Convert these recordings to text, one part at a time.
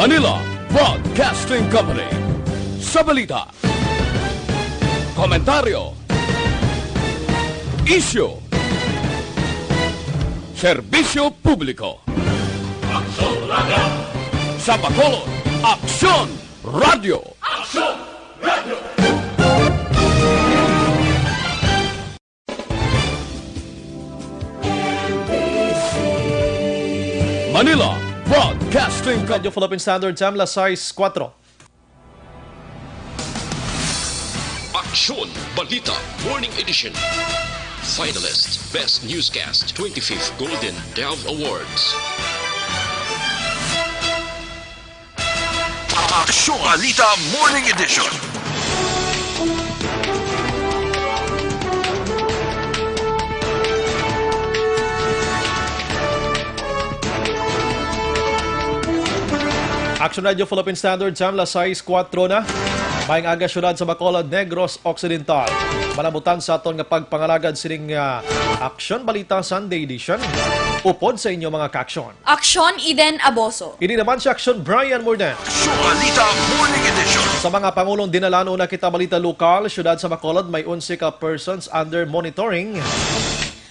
Manila Broadcasting Company. Sa balita, komentaryo, isyu, serbisyo publiko. Aksyon Radio! Sa Bacolod, Aksyon Radio! Aksyon Radio! Manila Broadcasting Company. Philippine Standard Time, las 6:04. Aksyon Balita Morning Edition. Finalist Best Newscast 25th Golden Dove Awards. Aksyon Balita Morning Edition. Aksyon Radio Philippine Standard Time, las 6:04 na. Maayong aga syudad sa Bacolod, Negros Occidental. Manabutan sa aton nga pagpangalagad sining Aksyon Balita Sunday Edition. Upod sa inyo mga kaaksyon. Aksyon Eden Aboso. Ini naman si Aksyon Bryan Morden. Aksyon Balita Morning Edition. Sa mga pangulong dinalano na kita balita lokal, syudad sa Bacolod may 11 ka persons under monitoring.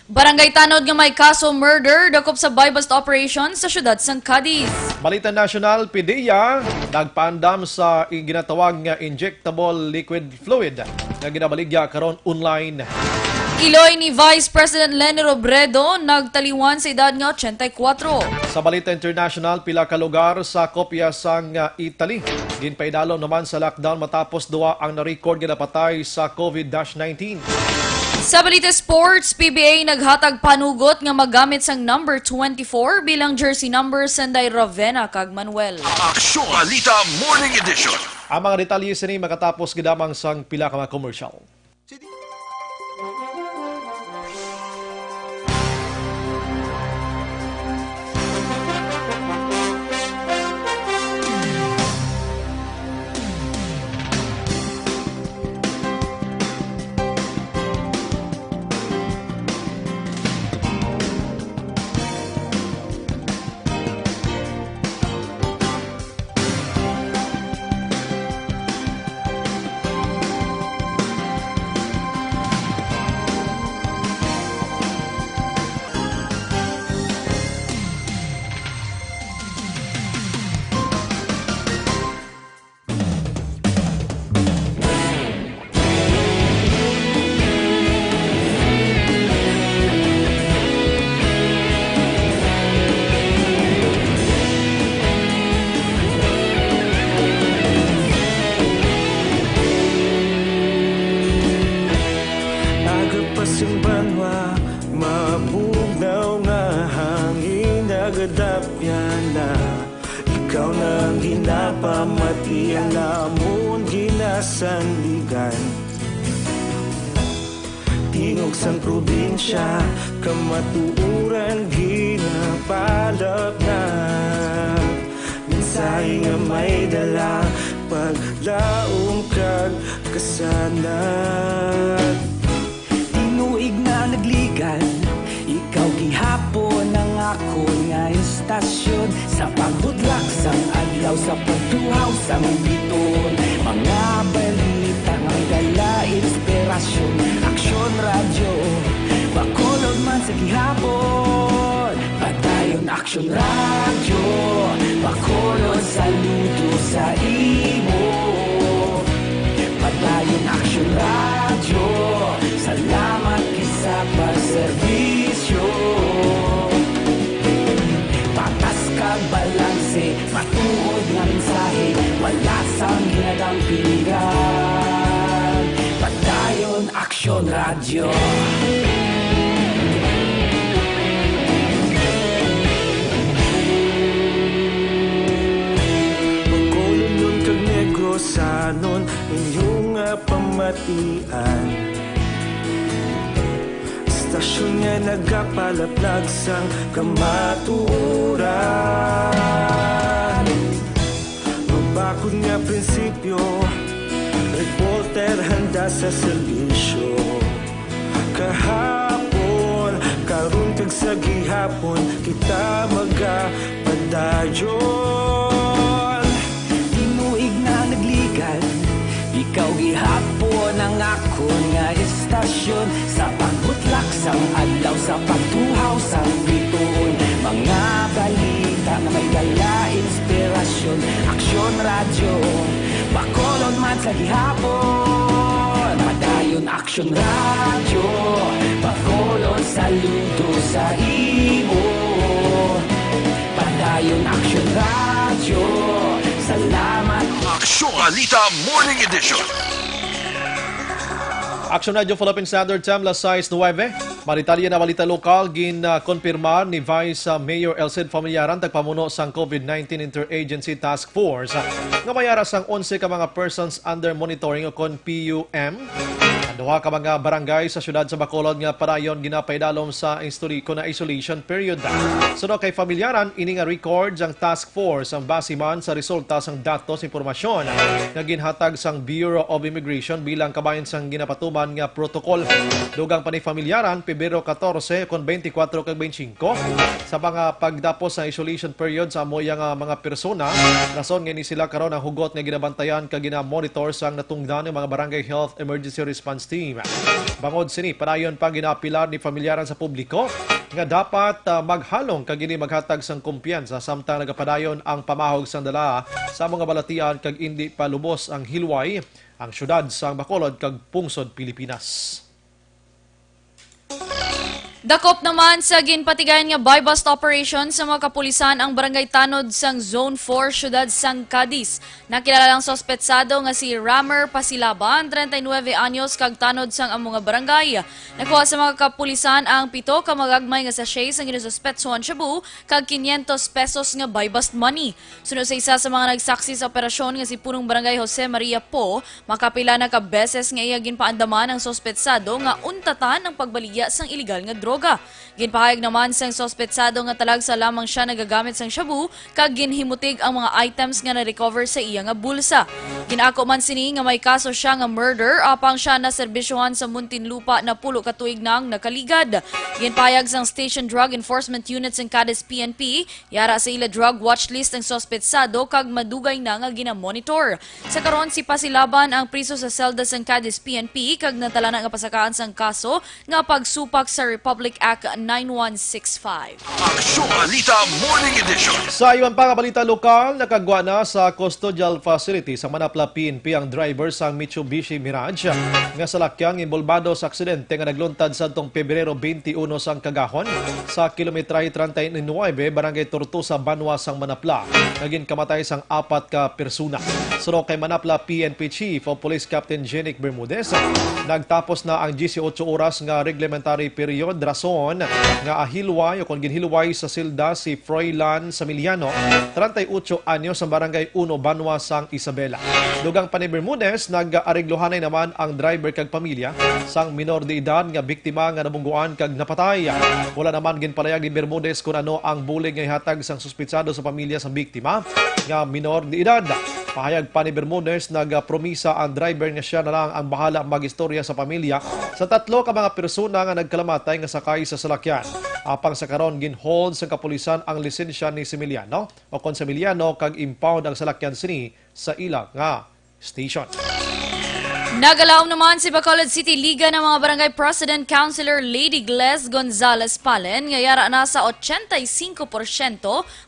Barangay Tanod nga may kaso murder dakop sa buy-bust operation sa syudad sang Cadiz. Balita National, PDEA nagpaandam sa ginatawag nga injectable liquid fluid nga ginabaligya karon online. Iloy ni Vice President Leni Robredo nagtaliwan sa edad nga 84. Sa Balita International, pila ka lugar sa kopya sang Italy ginpaidalom naman sa lockdown matapos duwa ang na-record nga napatay sa COVID-19. Sa Balita Sports, PBA naghatag panugot nga magamit sang number 24 bilang jersey number Sanday Ravena kag Manuel. Aksyon Balita Morning Edition. Ang mga detalye sini makatapos gidamang sang pila ka mga commercial. Ikaw nang ginapamati ang namon ginasandigan. Tingog sang probinsya, kamatuuran ginapalap na. Mensahe nga may dala, paglaong kag kasanat. Tinuig na nagligan, ikaw gihapon ang ako nga istasyon. Sa paghudlak sang adlaw, sa pagtuhaw sang biton. Mga balita nga dala inspirasyon. Aksyon Radio, Bacolod man sa gihapon. Padayon Aksyon Radio, Bacolod saludo sa imo. Padayon Aksyon Radio, salamat kisa pagserbisyo. Patas kag balanse, matuod nga mensahe, wala sang hinagang piligan. Padayon Aksyon Radio. Bacolod nun kag Negrosanon, inyong pamatian. Istasyon nga nagapalaplag sang kamatuuran. Magbakod nga prinsipyo, reporter handa sa serbisyo. Kahapon, karon kag sa gihapon, kita magapadayon. akon nga istasyon sa pagbutlak sang adlaw sa pagtuhaw sang bituon mga balita na may dala inspirasyon Aksyon Radyo Bacolod man sa gihapon padayon Aksyon Radyo Bacolod saludo sa imo padayon Aksyon Radyo salamat Aksyon Balita Morning Edition. Aksyon Radio Philippine Standard Time, las 6:09. Maritalya na balita lokal, konfirmar ni Vice Mayor Elcid Familiaran tagpamuno sang COVID-19 Interagency Task Force nga mayara sang 11 ka mga persons under monitoring o kon PUM. Duha ka mga barangay sa syudad sa Bacolod nga padayon ginapaydalom sa isolation period. Suno kay Familiaran, ini nga records ang task force ang basiman sa resulta sang datos impormasyon nga ginhatag sang Bureau of Immigration bilang kabayan sang ginapatuman nga protokol. Dugang pa ni Familiaran, Pebrero 14 kon 24 kag 25 sa mga pagdapos sa isolation period sa amoyang mga persona. Rason nga ni sila karon ang hugot nga ginabantayan kag ginamonitor sang natungdan ng mga barangay health emergency response team. Bangod sini, padayon pa ginapilar ni Familiaran sa publiko nga dapat maghalong kag ini maghatag sang kumpiyansa samtang nagapadayon ang pamahog sang dala sa mga balatian kag indi pa lubos ang hilway ang syudad sang Bacolod kag pungsod Pilipinas. Dakop naman sa ginpatigayan nga buy-bust operation sa mga kapulisan ang barangay Tanod sang Zone 4, syudad sang Cadiz. Nakilala lang sospetsado nga si Ramer Pasilaban, 39 anyos, kag tanod sang among nga barangay. Nakuha sa mga kapulisan ang 7 ka magagmay nga sachet sang ginususpetsuhan shabu kag 500 pesos nga buy-bust money. Sunod sa isa sa mga nagsaksi sa operasyon nga si punong barangay Jose Maria Po, makapila na ka beses nga iya ginpaandaman ang sospetsado nga untatan ang pagbaligya sang iligal nga droga. Ginpahayag naman sang sospetsado nga talag sa lamang siya nagagamit sang shabu kag ginhimutig ang mga items nga na-recover sa iya nga bulsa. Ginako man sini nga may kaso siya nga murder apang siya na serbisyohan sa Muntinlupa na 10 ka tuig nang nakaligad. Ginpahayag sang Station Drug Enforcement Unit sang Cadiz PNP yara sa ila drug watch list ang sospetsado kag madugay na nga ginamonitor. Sa karon si Pasilaban ang priso sa selda sang Cadiz PNP kag natala na nga pasakaan sang kaso nga pagsupak sa Republic Act 9165. Aksyon Balita Morning Edition. Sa iwan pa nga balita lokal, nakagwa na sa custodial facility sa Manapla PNP ang driver sa Mitsubishi Mirage nga salakyang involbado sa aksidente nga nagluntad sa tong Pebrero 21 sang kagahon sa kilometra 39 Barangay Tortusa, Banwa sang Manapla. Naging kamatay sang 4 ka persona. Suno kay Manapla PNP Chief of Police Captain Jenic Bermudez, nagtapos na ang 18 oras nga reglementary period rason nga ahilway o kung ginhilway sa silda si Froilan Samiliano, 38 anyos sa barangay 1 Banwa sang Isabela. Dugang pa ni Bermudez, nag-ariglohanay naman ang driver kag pamilya sang minor de edad nga biktima nga nabungguan kag napatay. Wala naman ginpalayag ni Bermudez kung ano ang bulig nga ihatag sang suspitsado sa pamilya sa biktima nga minor de edad. Pahayag pa ni Bermudez, nagpromisa ang driver nga siya na lang ang bahala magistorya sa pamilya sa 3 ka mga persona nga nagkalamatay nga sakay sa salakyan. Apang sa karon ginhold sa kapulisan ang lisensya ni Similiano o kon Similiano kag impound ang salakyan sini sa ila nga station. Nagalaom naman si Bacolod City Liga ng mga Barangay President Councilor Lady Gles Gonzales Palen nga yara na sa 85%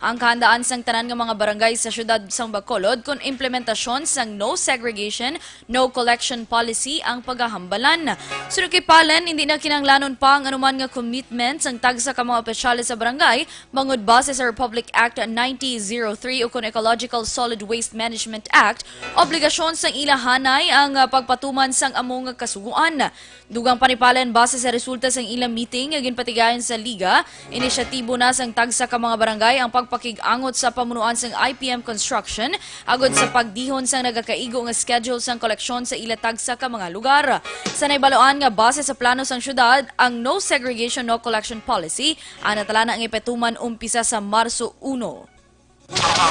ang kahandaan sang tanan nga mga barangay sa syudad sang Bacolod kung implementasyon sang no segregation, no collection policy ang paghahambalan. Sunod kay Palen, hindi na kinanglanon pa ang anuman nga commitment sang tagsa ka mga opisyales sa barangay bangod base sa Republic Act 9003 o kung Ecological Solid Waste Management Act, obligasyon sang ilahanay ang pagpatuman sang among kasuguan. Dugang panipalen base sa resulta sang ilang meeting nga ginpatigayon sa Liga, inisyatibo na sang tagsa ka mga barangay ang pagpakig-angot sa pamunuan sang IPM Construction agod sa pagdihon sang nagakaigo nga schedule sang koleksyon sa ila tagsa ka mga lugar. Sa naibaloan nga base sa plano sang syudad, ang no segregation no collection policy ang natala na ang ipetuman umpisa sa Marso 1.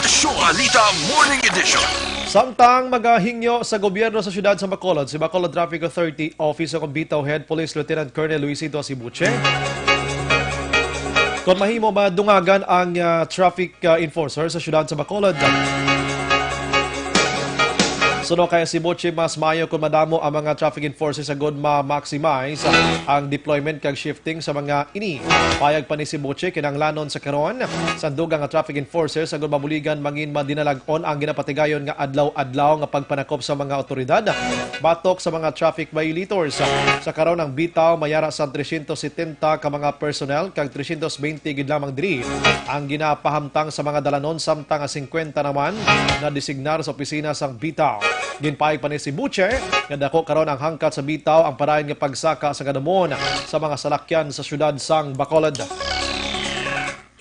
Aksyon Balita Morning Edition. Samtang magahingyo sa gobyerno sa syudad sa Bacolod, si Bacolod Traffic Authority Office of Bitaw Head Police Lieutenant Colonel Luisito Asibuche. Kung mahimo madungagan ang traffic enforcer sa syudad sa Bacolod. Suno kaya si Boche mas mayo kung madamo ang mga traffic enforcers sa good ma-maximize ang deployment kag shifting sa mga ini. Payag pa ni si Boche kinanglanon sa karon sandugang nga traffic enforcers sa good mabuligan mangin madinalag-on ang ginapatigayon nga adlaw-adlaw nga pagpanakop sa mga otoridad batok sa mga traffic violators. Sa karon ang bitaw mayara sa 370 ka mga personnel kag 320 gid lamang diri ang ginapahamtang sa mga dalanon samtang 50 naman na designar sa opisina sang bitaw. Ginpayag pa ni si Boche nga dako karon ang hangkat sa bitaw ang parayon nga pagsaka sa kadamon sa mga salakyan sa syudad sang Bacolod.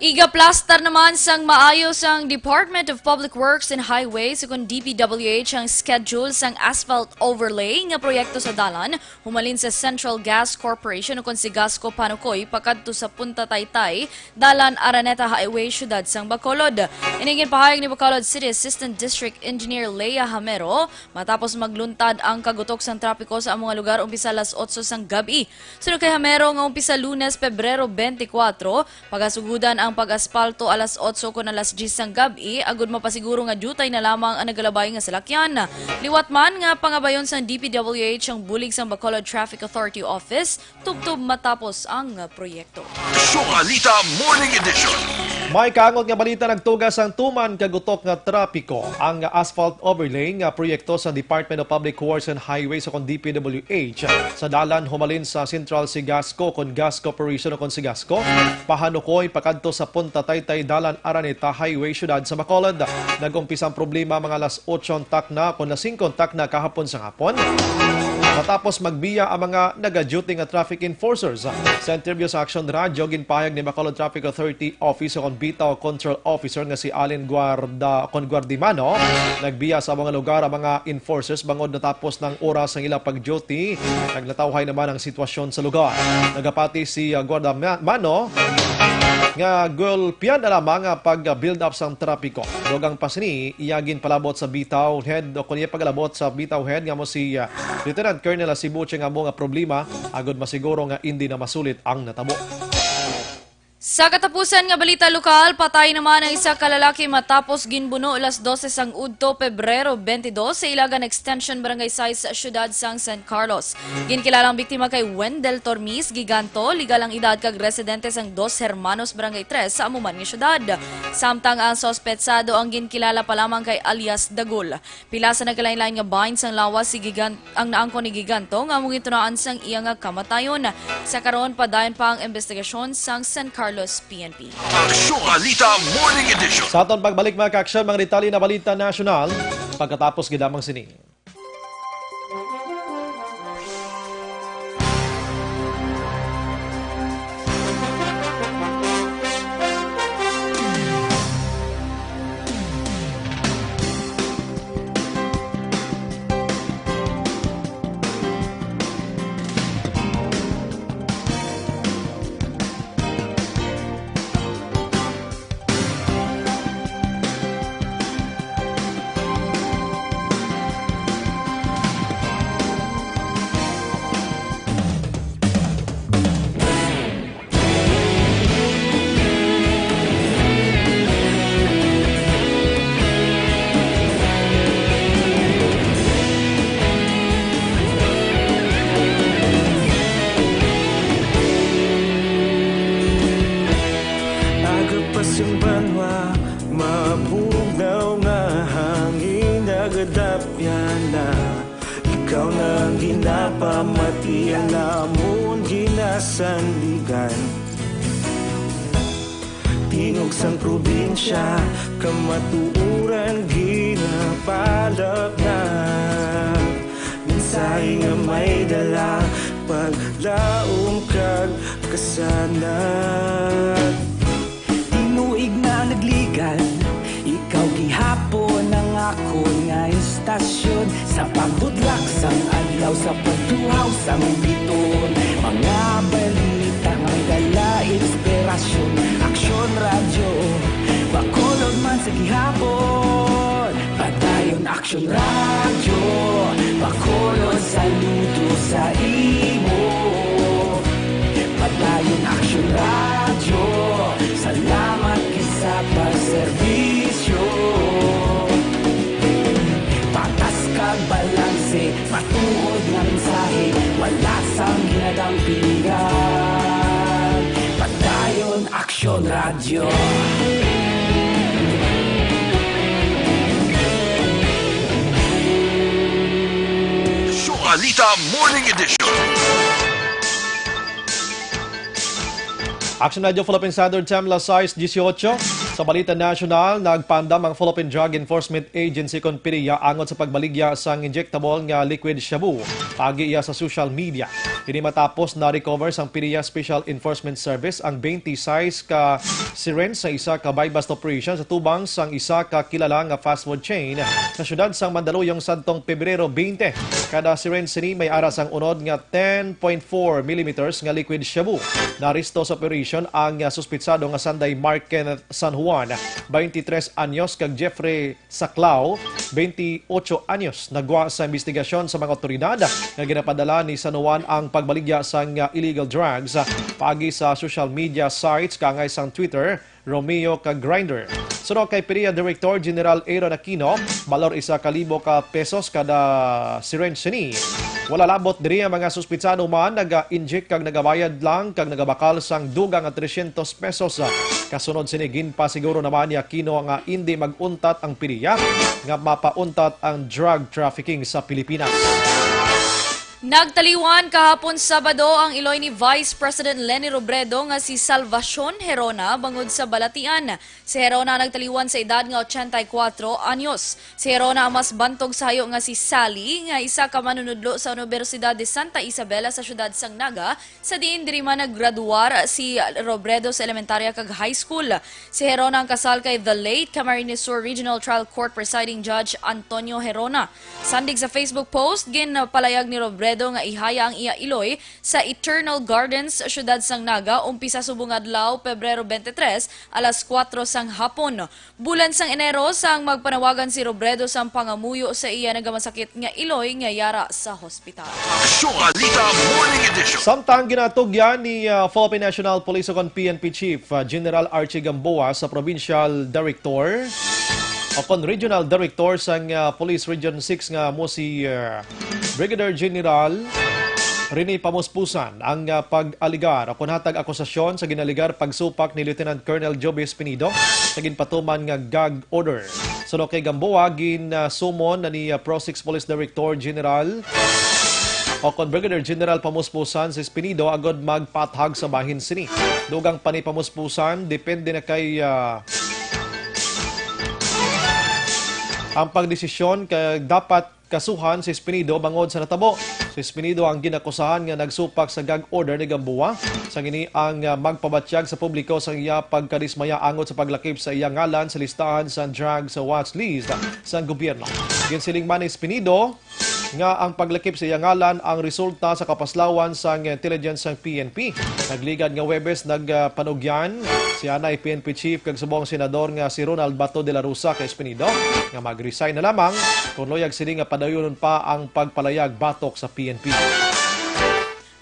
Igaplastar naman sang maayos ang Department of Public Works and Highways kung DPWH ang schedule sang asphalt overlay nga proyekto sa dalan humalin sa Central Gas Corporation kung si Gasco Panukoy pakadto sa Punta Taytay dalan Araneta Highway syudad sang Bacolod. Inigin pahayag ni Bacolod City Assistant District Engineer Leia Hamero matapos magluntad ang kagutok sang trapiko sa mga lugar umpisa alas 8 sang gabi. Sunod kay Hamero nga umpisa Lunes, Pebrero 24 pagasugudan ang pag-aspalto alas 8 kon alas 10 sang gabi agud mapasiguro nga dutay na lamang ang nagalabay nga salakyan. Liwat man nga pangabayon sa DPWH ang bulig sang Bacolod Traffic Authority Office tubtob matapos ang proyekto. Aksyon Balita Morning Edition. May kaangot nga balita nagtugas ang tuman kagutok nga trapiko ang asphalt overlay nga proyekto sa Department of Public Works and Highways o DPWH sa dalan humalin sa Central Sigasco kon Gas Corporation o kon Sigasco pahanukoy pakadto sa Punta Taytay dalan Araneta Highway syudad sa Bacolod. Nag-umpisa ang problema mga alas 8 takna kon las 5 takna kahapon sa hapon. Matapos magbiya ang mga naga-duty nga traffic enforcers. Sa interview sa Aksyon Radio, ginpahayag ni Bacolod Traffic Authority Office o Bitaw Control Officer nga si Allen Guardimano. Nagbiya sa mga lugar ang mga enforcers bangod natapos ng oras ng ilang pag-duty. Naglatawhay naman ang sitwasyon sa lugar. Nagapati si Guardimano nga gulpian na lamang pag-build up sa trapiko. Dogang pasini, iyagin palabot sa Bitaw Head o kunya pagalabot sa Bitaw Head nga mo si Lieutenant Colonel Sibuche nga mo nga problema agud masiguro nga hindi na masulit ang natabo. Sa katapusan nga balita lokal, patay naman ang isa kalalaki matapos ginbuno alas 12 sang Udto, Pebrero 22 sa Ilagan Extension Barangay 6 sa syudad sang San Carlos. Ginkilalang biktima kay Wendell Tormis Giganto, ligalang edad kag residente sang Dos Hermanos Barangay 3 sa amuman nga syudad. Samtang ang sospetsado ang ginkilala pa lamang kay alias Dagul. Pila sa nagkalain-lain nga bahin sang lawas si ang naangkon ni Giganto nga mong itunaan sang iya nga kamatayon. Sa karon padayon pa ang investigasyon sang San Carlos PNP. Aksyon Balita Morning Edition. Sa aton pagbalik mga kaaksyon, mga detalye na balita nasyonal pagkatapos gidamang sining. Yung banwa, mabugnaw nga hangin nagadapyan na ikaw nang ginapamati ang namon ginasandigan. Tingog sang probinsya, kamatuuran ginapalap na minsay nga may dala paglaom kag kasanat. Tinuig na nagligan, ikaw gihapon ang ako nga istasyon. Sa pagbudlak sang adlaw, sa pagtuhaw sang biton, mga balita nga dala inspirasyon. Aksyon radyo, Bacolod man sa gihapon, padayon Aksyon radyo, Bacolod saludo sa imo. Padayon Aksyon radyo, salamat kisa pa serbisyo. Patas kag kaibigan. Pagdayon, Aksyon Radio. Balita Morning Edition. Action Radio Philippine Standard Time, alas 6:18. Sa Balita National, nagpandam ang Philippine Drug Enforcement Agency kon PDEA angon sa pagbaligya sang injectable nga liquid shabu. Pagi iya sa social media. Ini matapos na recover sang PDEA Special Enforcement Service ang 20 size ka syringe sa isa ka buy-bust operation sa tubang sang isa ka kilala nga fast food chain sa syudad sang Mandaluyong sadtong Pebrero 20. Kada syringe sini may aras ang unod nga 10.4 mm nga liquid shabu. Naristo sa operation ang suspitsado nga Sanday Mark Kenneth San Juan, 23 anyos, kag Jeffrey Saclao, 28 anyos. Nagwa sa investigasyon sa mga otoridad nga ginapadala ni San Juan ang pagbaligya sa illegal drugs pagi sa social media sites kangay sang Twitter, Romeo ka Grindr. Sunod kay PDEA Director General Aaron Aquino, balor 1,000 ka pesos kada syringe sini. Wala labot diri ang mga suspitsado man naga-inject kag nagabayad lang kag nagabakal sang dugang nga 300 pesos. Kasunod sini ginpa siguro naman ni Aquino nga hindi maguntat ang PDEA nga mapauntat ang drug trafficking sa Pilipinas. Nagtaliwan kahapon Sabado ang iloy ni Vice President Leni Robredo nga si Salvacion Herona bangod sa balatian. Si Herona nagtaliwan sa edad nga 84 anyos. Si Herona ang mas bantog sa hayo nga si Sally nga isa ka manunudlo sa Universidad de Santa Isabela sa syudad sang Naga sa diin diri man naggraduar si Robredo sa elementarya kag high school. Si Herona ang kasal kay the late Camarines Sur Regional Trial Court Presiding Judge Antonio Herona. Sandig sa Facebook post, ginpalayag ni Robredo nga ihaya ang iya iloy sa Eternal Gardens, syudad sang Naga, umpisa subong adlaw Pebrero 23, alas 4 sang hapon. Bulan sang Enero sang magpanawagan si Robredo sang pangamuyo sa iya nagamasakit nga iloy nga yara sa hospital. Aksyon Balita Morning Edition. Samtang ginatugyan ni Philippine National Police o PNP Chief General Archie Gamboa sa Provincial Director o Regional Director sang Police Region 6 nga mo si Brigadier General Rene Pamuspusan ang pag-aligar o kunhatag akusasyon sa ginaligar pagsupak ni Lieutenant Colonel Joby Espinido sa ginpatuman nga gag order. Sunod kay Gamboa, ginsumon na ni Pro 6 Police Director General o Brigadier General Pamuspusan si Espinido agad magpathag sa bahin sini. Dugang pa ni Pamuspusan, depende na kay ang pagdesisyon kay dapat kasuhan si Espinido bangod sa natabo. Si Espinido ang ginakusahan nga nagsupak sa gag order ni Gamboa. Sa gini ang magpabatyag sa publiko sa iya pagkadismaya angot sa paglakip sa iya ngalan sa listahan sa drug sa watch list sa gobyerno. Ginsiling man ni Espinido nga ang paglakip sa iya ngalan ang resulta sa kapaslawan sa intelligence ng PNP. Nagligad nga Webes nagpanugyan si Anay PNP Chief kag subong senador nga si Ronald Bato de la Rosa kay Espinido nga mag-resign na lamang kung loyag sini nga padayonon pa ang pagpalayag batok sa PNP.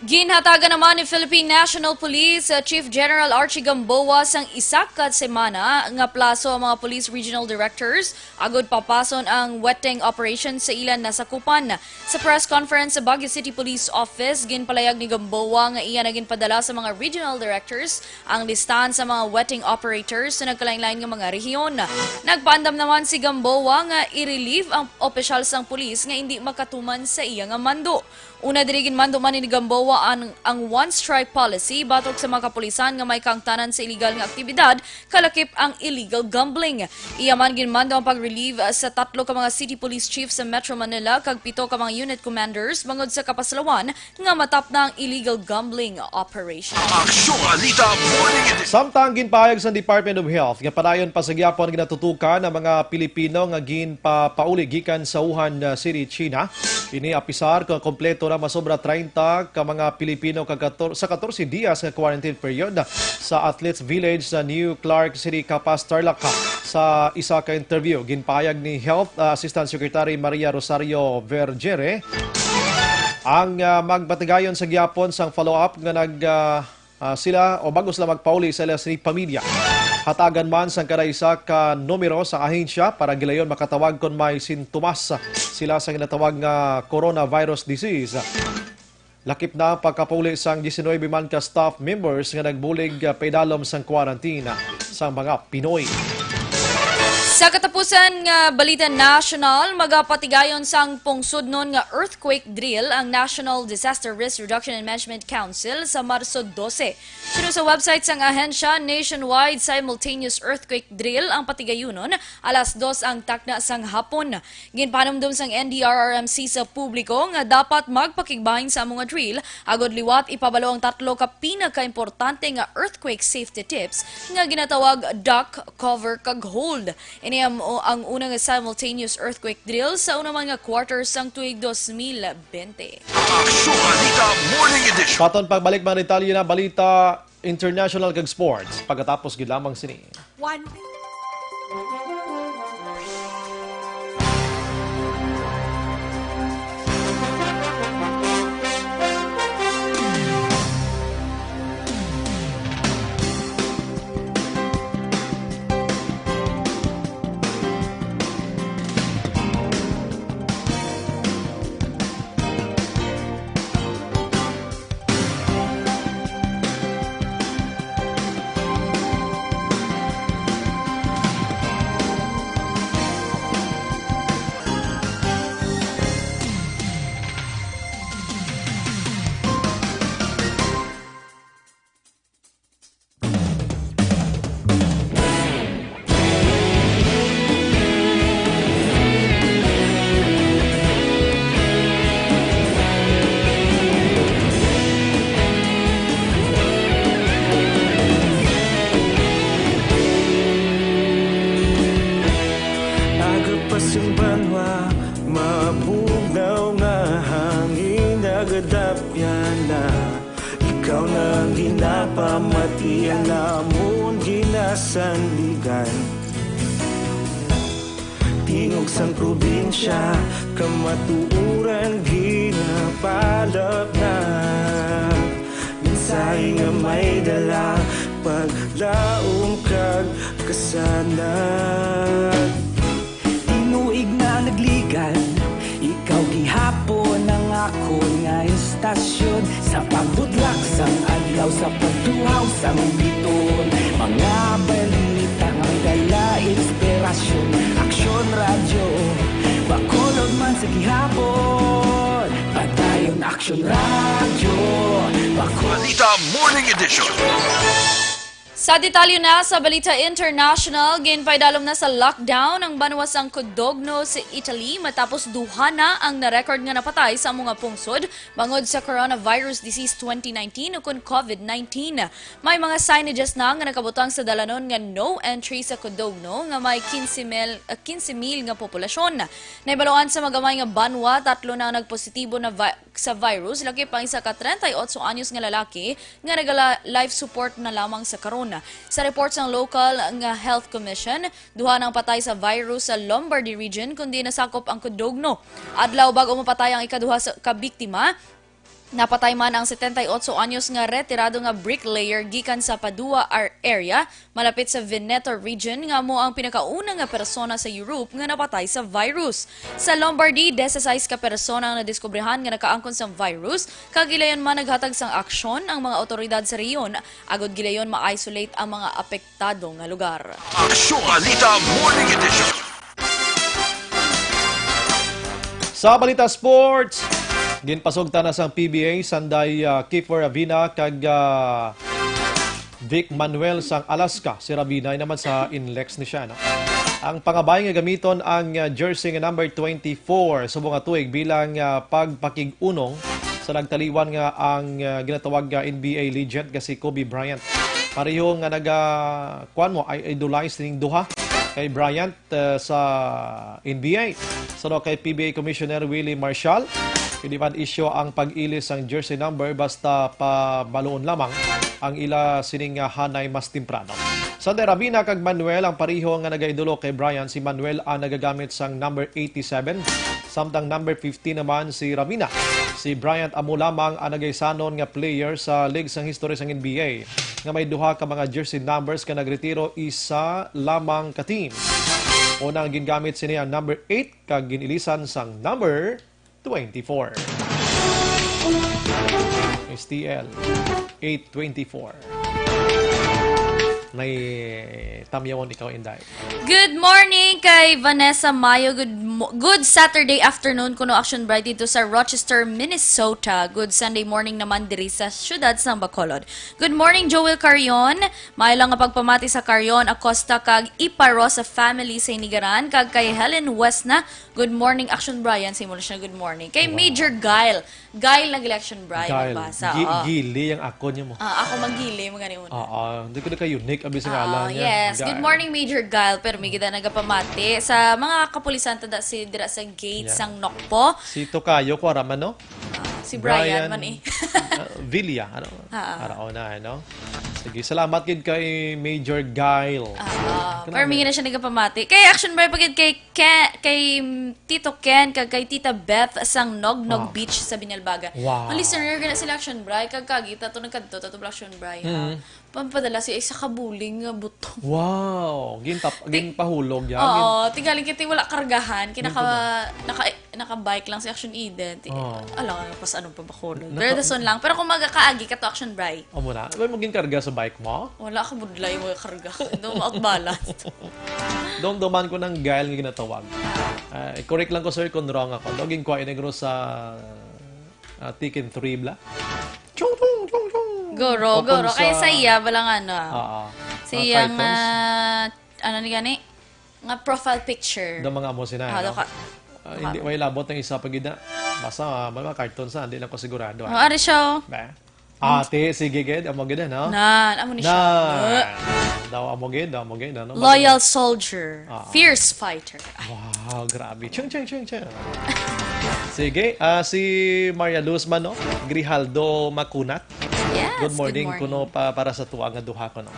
Ginhatagan naman ni Philippine National Police Chief General Archie Gamboa sang isa ka semana nga plaso ang mga police regional directors agod papason ang wetting operation sa ilan na sakupan. Sa press conference sa Baguio City Police Office, ginpalayag ni Gamboa nga iya naging padala sa mga regional directors ang listahan sa mga wetting operators sa nagkalain-lain nga mga rehiyon. Nagpaandam naman si Gamboa nga i-relieve ang opisyal sang police nga hindi makatuman sa iya nga mando. Una dirigin mando man ni Gamboa ang one-strike policy batok sa mga kapulisan nga may kangtanan sa illegal nga aktibidad, kalakip ang illegal gambling. Iya man ginmando ang pag-relieve sa 3 ka mga city police chiefs sa Metro Manila kag 7 ka mga unit commanders bangod sa kapaslawan nga matap na ang illegal gambling operation. Aksyon Balita Morning Edition. Samtang ginpahayag sa Department of Health nga padayon pa sa gyapon ginatutukan ang mga Pilipino nga ginpapauli gikan sa Wuhan City, China. Ini apisar kung kompleto na masobra 30 ka mga Pilipino sa 14 dias nga quarantine period sa Athletes Village sa New Clark City, Capas, Tarlac. Sa isa ka interview, ginpahayag ni Health Assistant Secretary Maria Rosario Vergere ang magpatigayon sa gyapon sang follow-up nga sila o bago sila magpauli sa ilang pamilya. Hatagan man sang kada isa ka numero sa ahensya para gilayon makatawag kung may sintomas sila sa ginatawag nga coronavirus disease. Lakip na pagkapuli sang 19 man ka staff members nga nagbulig paidalom sang kwarantina sa mga Pinoy. Sa katapusan nga Balita National, magapatigayon sang pungsudnon nga earthquake drill ang National Disaster Risk Reduction and Management Council sa Marso 12. Sino sa website sang ahensya, nationwide simultaneous earthquake drill ang patigayunon, alas 2 ang takna sang hapon. Ginpanumdum sang NDRRMC sa publiko nga dapat magpakigbahin sa mga drill, agod liwat ipabalo ang 3 ka pinaka-importante nga earthquake safety tips nga ginatawag duck, cover, kag hold. Ini ang unang simultaneous earthquake drill sa unang mga quarters sang tuig 2020. Aksyon Balita Morning Edition. Paton pagbalik mga detalye na balita international kag sports pagkatapos gid lamang sini. Banwa, mabugnaw nga hangin nagadapyan na. Ikaw nang ginapamatian namon ginasandigan. Tingog sang probinsya, kamatuuran ginapalap na. Minsay nga may dala, paglaom kag kasanag. Tinuig na nagligan, ikaw gihapon ang ako nga istasyon. Sa pagbudlak sang adlaw, sa pagtuhaw sang biton. Mga balita ang dala inspirasyon. Aksyon radyo, bakulog man sa gihapon. Patayon Aksyon radyo, Balita Morning Edition. Sa detalye na sa Balita International, ginpaidalom na sa lockdown ang banwasang Codogno sa Italy matapos duha na ang narecord nga napatay sa mga pungsod bangod sa coronavirus disease 2019 o kun COVID-19. May mga signages na nga nakabutang sa dalanon nga no entry sa Codogno nga may 15,000 nga populasyon. Naibaloan sa magamay nga banwa, 3 na nagpositibo na sa virus, laki pa isa ka 38 anyos nga lalaki nga nagala-life support na lamang sa karon. Sa reports ng local nga health commission, duha nang patay sa virus sa Lombardy region kundi nasakop ang Codogno. Adlaw bago mapatay ang ikaduha ka biktima, napatay man ang 78 anyos nga retirado nga bricklayer gikan sa Padua area malapit sa Veneto region nga mo ang pinakauna nga persona sa Europe nga napatay sa virus. Sa Lombardy, 16 ka persona ang nadiskobrehan nga nakaangkon sa virus, kag gilayon man naghatag sang aksyon ang mga otoridad sa rehiyon agod gilayon ma-isolate ang mga apektado nga lugar. Aksyon Balita Morning Edition. Sa balita sports, ginpasugta na sang PBA sanday Kiefer Avina kag Vic Manuel sang Alaska. Si Rabina naman sa Inlex ni siya. No? Ang pangabay nga gamiton ang jersey nga number 24 sa mga tuig bilang pagpakig-unong sa nagtaliwan nga ang ginatawag NBA legend nga si Kobe Bryant. Pareho nga kuan mo ay idolize ning duha kay Bryant sa NBA. So kay PBA Commissioner Willie Marshall, hindi man isyo ang pag-ilis ang jersey number basta pabaloon lamang ang ila sining hanay mas temprano. Sanday Rabina kag Manuel ang pariho nga nagaidolo kay Bryan. Si Manuel ang nagagamit sang number 87, samtang number 15 naman si Rabina. Si Bryant amo lamang ang nagaysanon nga player sa league sang history sang NBA nga may duha ka mga jersey numbers ka nagretiro isa lamang ka team. Unang gingamit sini ang number 8 kag ginilisan sang number 24. STL 824. May tamyawon ikaw, Inday. Good morning kay Vanessa Mayo. Good Saturday afternoon kuno Action Bright dito sa Rochester, Minnesota. Good Sunday morning naman diri sa siyudad sa Bacolod. Good morning Joel Carion. May lang nga pagpamati sa Carion Acosta kag Iparo sa family sa Inigaran kag kay Helen West na. Good morning Action Bryan. Simula siya good morning. Kay Major Guile. Guile nag-election Bryan. Kyle, Magbasa. gili ang ako niyo mo. Ako manggili mo gani una. Hindi ko na kayo unique abi sa ngalan niya. Yes. Good morning, Major Guile. Pero may kita nagapamati sa mga kapulisan tada si dira sa gate sang Nokpo. Si Tokayo ko araman, no? Si Bryan man eh. Villa, ano? Araw na, ano? Sige, salamat gid kay Major Guile. Pero may na siya nagapamati. Kay Action Boy pagid kay Tito Ken kag kay Tita Beth sang Nognog Beach sa Binalbaga. Wow. Ang listener gana sila Action Boy kag kagita to nagkadto to Action Boy. Papadala si isa ka buling nga buto. Wow, ginpahulog yan. Oo, tigaling kiti wala kargahan, naka-bike lang si Action Eden. Alam nga pas anong pabakulod. Pero dason lang. Pero kung magakaagi ka to Action Bry. O muna, may maging karga sa bike mo? Wala ka budlay mo karga. Doon outbalance. Duman ko ng Guile nga ginatawag. Correct lang ko sir kung wrong ako. Doging ko inegro sa Tiken 3 bla. Chung chung chung chung. Goro. Kaya sa iya, balang ano. Sa iya titles. nga, ano ni gani? Nga profile picture. Do mga amo sina. No? Ka. Hindi, may labot ng isa pag ina. Basta, mga cartoon sa, hindi lang ko sigurado. Ari siya. Ba? Ate, sige gid, amo gid, no? Amo ni siya. Daw amo gid, no? Loyal soldier. Fierce fighter. Wow, grabe. Chung. Sige, si Maria Luz man, no? Grijaldo Makunat. Yes, Good morning. Kuno para sa tuwa nga duha ko, no?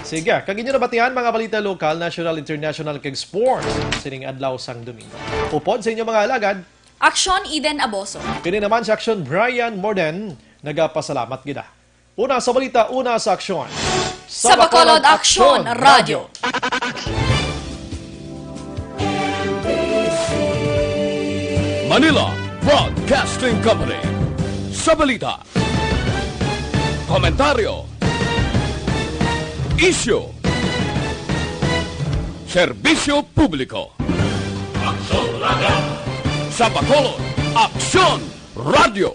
Sige, kag inyo nabatihan mga balita lokal, national, international kag sports sining adlaw sang Domingo. Upod sa inyo mga alagad, Aksyon Eden Aboso. kini naman sa Aksyon Bryan Morden, nagapasalamat gida. Una sa balita, una sa aksyon. Sa Bacolod Aksyon Radio. Manila Broadcasting Company. Sa balita, komentaryo, isyu, serbisyo publiko. Sa Bacolod, Aksyon Radio.